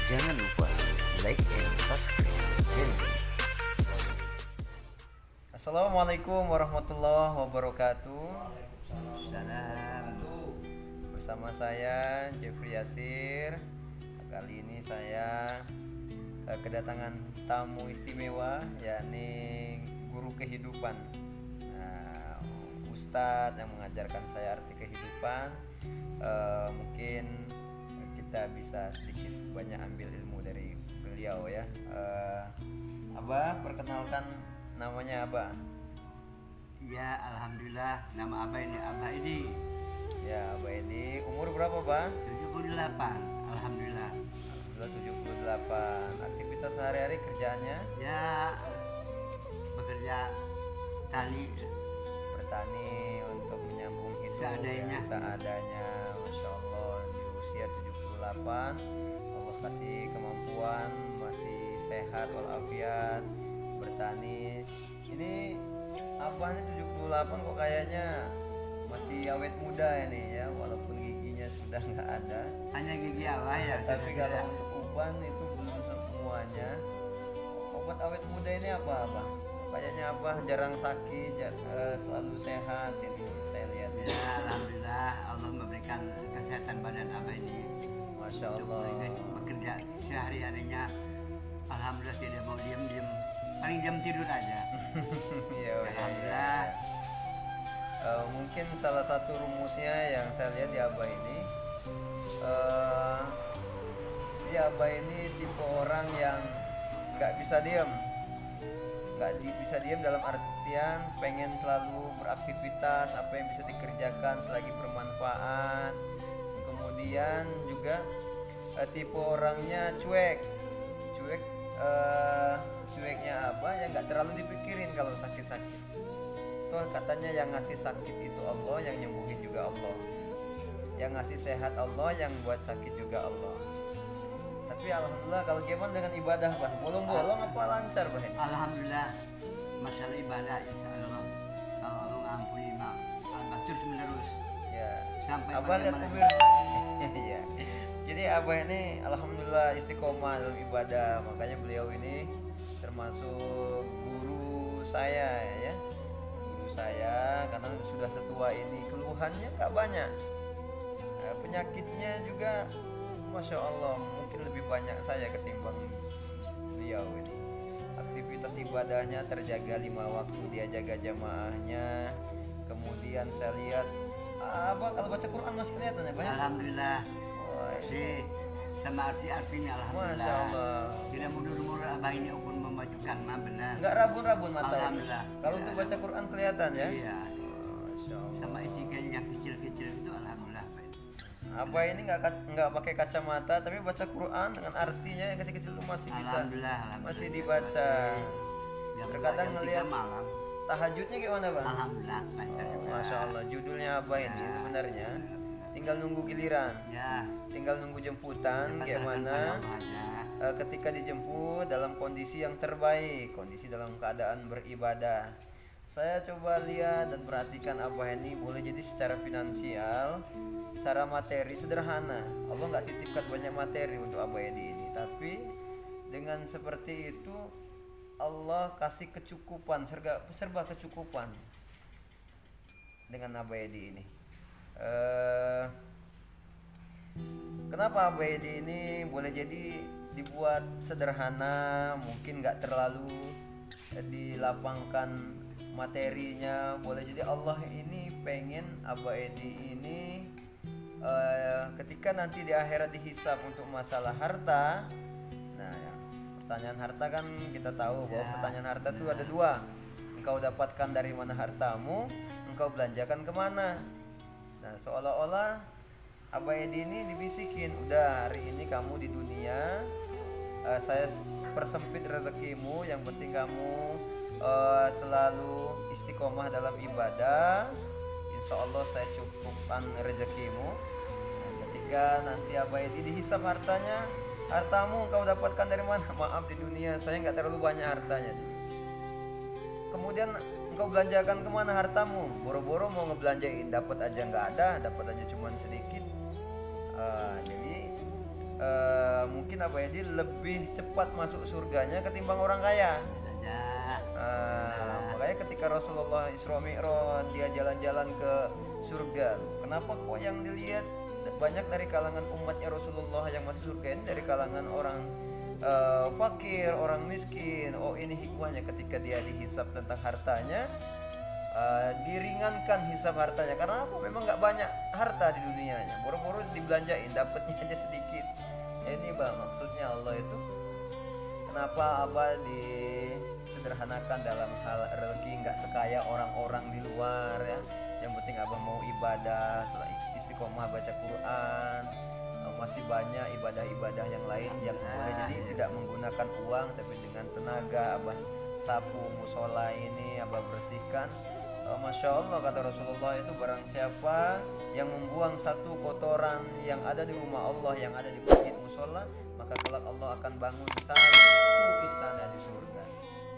Jangan lupa like and subscribe channel. Assalamualaikum warahmatullahi wabarakatuh. Salam. Bersama saya Jeffrey Yasir. Kali ini saya kedatangan tamu istimewa, yakni guru kehidupan. Ustadz yang mengajarkan saya arti kehidupan. Mungkin kita bisa sedikit banyak ambil ilmu dari beliau ya. Abah, perkenalkan namanya Abah. Ya, alhamdulillah. Nama Abah ini Abah Edi. Ya, Abah Edi. Umur berapa, Bang? 78. Alhamdulillah. Alhamdulillah 78. Aktivitas sehari-hari kerjaannya Ya, bekerja tani. bertani untuk menyambung hidup Seadanya. seadanya. Masya Allah, di usia 78 Allah kasih kemampuan, masih sehat walafiat, bertani. Ini abahnya 78 kok kayaknya masih awet muda ini ya, walaupun giginya sudah nggak ada. Hanya gigi Abah ya. Tapi sudah kalau tidak. untuk uban itu belum semuanya. Obat awet muda ini apa, Abah? Kayaknya Abah jarang sakit, selalu sehat ini saya lihat. Ya, alhamdulillah Allah memberikan kesehatan badan Abah ini. Masya Untuk Allah. bekerja sehari-harinya. Alhamdulillah tidak mau diam-diam. Paling jam tidur aja. Iya, Alhamdulillah. Mungkin salah satu rumusnya yang saya lihat di Abah ini, eh, di Abah ini tipe orang yang nggak bisa diam, bisa diam dalam artian pengen selalu beraktivitas, apa yang bisa dikerjakan selagi bermanfaat. Kemudian juga tipe orangnya cuek, cueknya apa ya, nggak terlalu dipikirin kalau sakit-sakit. Tuh katanya yang ngasih sakit itu Allah, yang nyembuhin juga Allah, yang ngasih sehat Allah, yang buat sakit juga Allah. Tapi alhamdulillah, kalau gimana dengan ibadah, Bah? Bolong-bolong apa lancar, Bah? Alhamdulillah, masalah ibadah insya Allah kalau Allah ngampuni mah Abah terus menerus Ya. sampai Abah lihat bagaimana. mobil. Iya. Jadi Abah ini alhamdulillah istiqomah dalam ibadah. Makanya beliau ini termasuk guru saya ya. Guru saya karena sudah setua ini, keluhannya nggak banyak. Penyakitnya juga Masya Allah mungkin lebih banyak saya ketimbang beliau ini. Aktivitas ibadahnya terjaga 5 waktu, dia jaga jamaahnya. Kemudian saya lihat Abah kalau baca Quran masih kelihatan ya, Pak? Alhamdulillah Wah, sih sama artinya alhamdulillah. Masya Allah. Tidak mundur-mundur Abah ini pun memajukan mah benar. Nggak rabun-rabun mata. Alhamdulillah. Kalau Tidak untuk ada. baca Quran kelihatan ya. Iya. Masya Allah. Sama isi kain yang kecil-kecil itu alhamdulillah. Abah ini nggak pakai kacamata, tapi baca Quran dengan artinya yang kecil-kecil itu masih bisa, Alhamdulillah, alhamdulillah. masih dibaca. Jam Terkadang 2, jam 3 ngelihat malam. tahajudnya gimana, Bang? Alhamdulillah lancar juga. Masya Allah, judulnya Abah ini sebenarnya tinggal nunggu giliran, Ya. tinggal nunggu jemputan. Pasrahkan Gimana pada Allah aja. ketika dijemput dalam kondisi yang terbaik, kondisi dalam keadaan beribadah. Saya coba lihat dan perhatikan Abah ini boleh jadi secara finansial, secara materi sederhana. Allah nggak titipkan banyak materi untuk Abah ini, tapi dengan seperti itu Allah kasih kecukupan, serba kecukupan dengan Abah ini. Kenapa Abah ini boleh jadi dibuat sederhana, mungkin nggak terlalu dilapangkan materinya. Boleh jadi Allah ini pengen Abah Edi ini ketika nanti di akhirat dihisab untuk masalah harta. Nah ya, pertanyaan harta kan kita tahu bahwa pertanyaan harta itu ada dua. Engkau dapatkan dari mana hartamu, engkau belanjakan kemana. Nah seolah-olah Abah Edi ini dibisikin, udah hari ini kamu di dunia, saya persempit rezekimu, yang penting kamu selalu istiqomah dalam ibadah, insya Allah saya cukupkan rezekimu. Nah, ketika nanti Abah Edi dihisab hartanya, hartamu kau dapatkan dari mana? Maaf, di dunia saya nggak terlalu banyak hartanya. kemudian engkau belanjakan kemana hartamu? Boro-boro mau ngebelanjain, dapat aja nggak ada, dapat aja cuman sedikit. Jadi mungkin apa ya, dia lebih cepat masuk surganya ketimbang orang kaya. Makanya ketika Rasulullah Isra Mi'raj dia jalan-jalan ke surga, kenapa kok yang dilihat banyak dari kalangan umatnya Rasulullah yang masuk surga ini dari kalangan orang fakir, orang miskin. Oh, ini hikmahnya ketika dia dihisab tentang hartanya, diringankan hisab hartanya. Karena apa? Memang nggak banyak harta di dunianya, boro-boro dibelanjain, dapatnya aja sedikit. Ini bang, maksudnya Allah itu kenapa Abah disederhanakan dalam hal rezeki, nggak sekaya orang-orang di luar ya. Yang penting Abah mau ibadah, setelah istiqomah baca Quran, masih banyak ibadah-ibadah yang lain yang boleh jadi tidak menggunakan uang, tapi dengan tenaga Abah sapu musola ini Abah bersihkan. Masya Allah, kata Rasulullah itu barang siapa yang membuang satu kotoran yang ada di rumah Allah, yang ada di masjid musola, maka kelak Allah akan bangun satu istana di surga.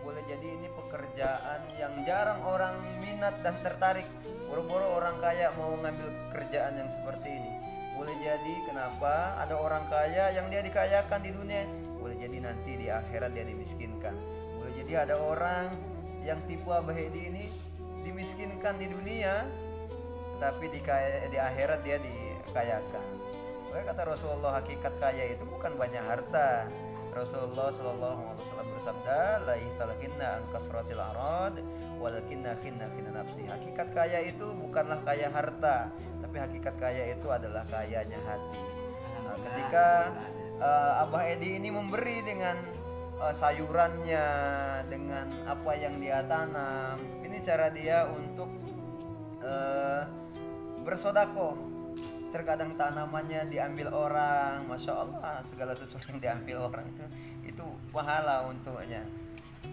Boleh jadi ini pekerjaan yang jarang orang minat dan tertarik. Boro-boro orang kaya mau ngambil kerjaan yang seperti ini. Boleh jadi kenapa ada orang kaya yang dia dikayakan di dunia, boleh jadi nanti di akhirat dia dimiskinkan. Boleh jadi ada orang yang tipu Abah Hedi ini dimiskinkan di dunia, tapi di akhirat dia dikayakan. Makanya kata Rasulullah, hakikat kaya itu bukan banyak harta. Rasulullah SAW bersabda, laisa lakinna an kasratil arad walakinna khinna nafsi. Hakikat kaya itu bukanlah kaya harta, tapi hakikat kaya itu adalah kayanya hati. Ketika Abah Edi ini memberi dengan sayurannya, dengan apa yang dia tanam, ini cara dia untuk bersodakoh. Terkadang tanamannya diambil orang, masya Allah, segala sesuatu yang diambil orang itu pahala untuknya.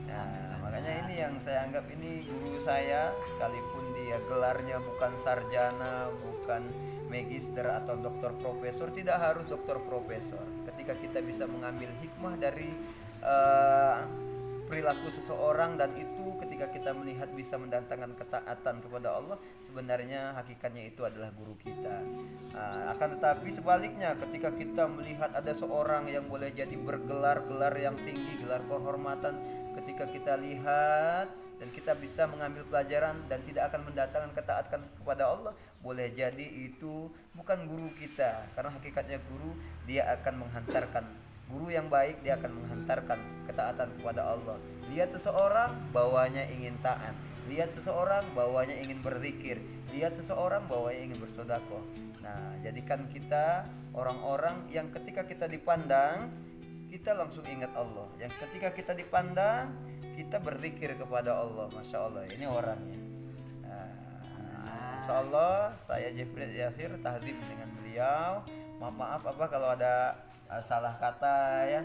Nah, makanya ini yang saya anggap ini guru saya, sekalipun dia gelarnya bukan sarjana, bukan magister atau doktor profesor, tidak harus doktor profesor. Ketika kita bisa mengambil hikmah dari perilaku seseorang, dan itu ketika kita melihat bisa mendatangkan ketaatan kepada Allah, sebenarnya hakikatnya itu adalah guru kita. Akan tetapi sebaliknya, ketika kita melihat ada seorang yang boleh jadi bergelar-gelar yang tinggi, gelar kehormatan, ketika kita lihat dan kita bisa mengambil pelajaran dan tidak akan mendatangkan ketaatan kepada Allah, boleh jadi itu bukan guru kita. Karena hakikatnya guru, dia akan menghantarkan, guru yang baik dia akan menghantarkan ketaatan kepada Allah. Lihat seseorang bawahnya ingin taat, lihat seseorang bawahnya ingin berzikir, lihat seseorang bawahnya ingin bersedekah. Nah, jadikan kita orang-orang yang ketika kita dipandang, kita langsung ingat Allah. Yang ketika kita dipandang, kita berzikir kepada Allah. Masya Allah, ini orangnya. Insya Allah saya Jeffrey Yasir tahzib dengan beliau. Maaf apa kalau ada salah kata ya.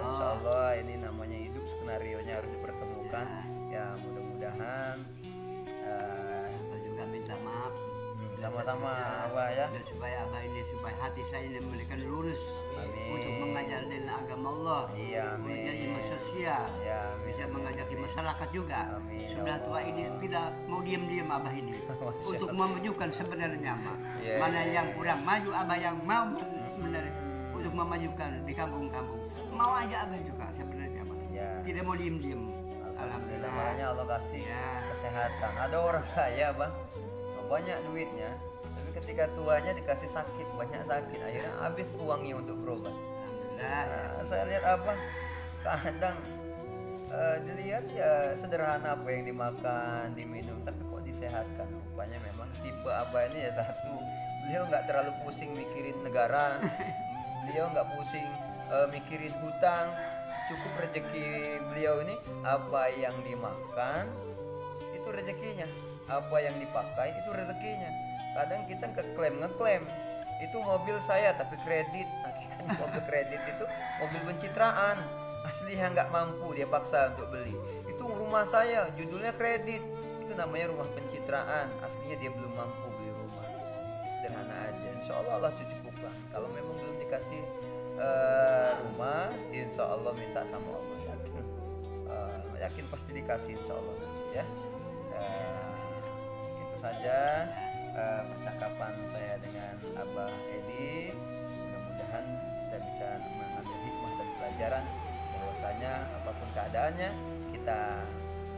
Insya Allah ini namanya hidup, skenario nya harus dipertemukan ya, mudah-mudahan Saya juga minta maaf sama-sama Abah ya, dan supaya Abah ini, supaya hati saya ini memberikan lurus. Amin. Untuk mengajar dengan agama Allah, Iya, amin. menjadi sosial, Ya, amin. bisa mengajaki masyarakat juga. Amin, Sudah ya tua Allah. ini tidak mau diam-diam Abah ini Masya untuk Allah. memajukan sebenarnya Ya, mana ya, yang ya. kurang maju Abah yang mau untuk memajukan di kampung-kampung. Mau aja Abah juga sebenarnya Abah. Ya. Tidak mau diam-diam. Alhamdulillah, makanya Allah kasih Ya. kesehatan. Ada orang kaya Bang, banyak duitnya, tapi ketika tuanya dikasih sakit, banyak sakit, akhirnya habis uangnya untuk berobat. Alhamdulillah. Saya lihat Abah kadang dilihat ya sederhana apa yang dimakan, diminum, tapi kok disehatkan. Rupanya memang tipe Abah ini ya satu, beliau nggak terlalu pusing mikirin negara, beliau nggak pusing mikirin hutang. Cukup rezeki beliau ini apa yang dimakan itu rezekinya, apa yang dipakai itu rezekinya. Kadang kita ngeklaim itu mobil saya tapi kredit, hakikatnya mobil kredit itu mobil pencitraan, aslinya nggak mampu dia paksa untuk beli. Itu rumah saya judulnya kredit, itu namanya rumah pencitraan, aslinya dia belum mampu beli rumah. Sederhana aja, insya Allah cukuplah. Kalau memang belum dikasih rumah, insya Allah minta sama Allah, yakin yakin pasti dikasih insya Allah nanti ya. Itu saja percakapan saya dengan Abah Edi. Mudah-mudahan kita bisa mengambil hikmah dan pelajaran bahwasanya apapun keadaannya kita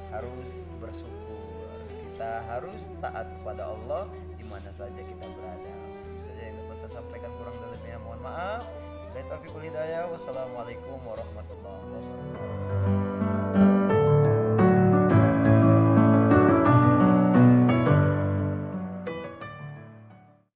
harus bersyukur, kita harus taat kepada Allah di mana saja kita berada. Itu saja yang dapat saya sampaikan, kurang lebihnya mohon maaf. Wassalamualaikum warahmatullahi wabarakatuh.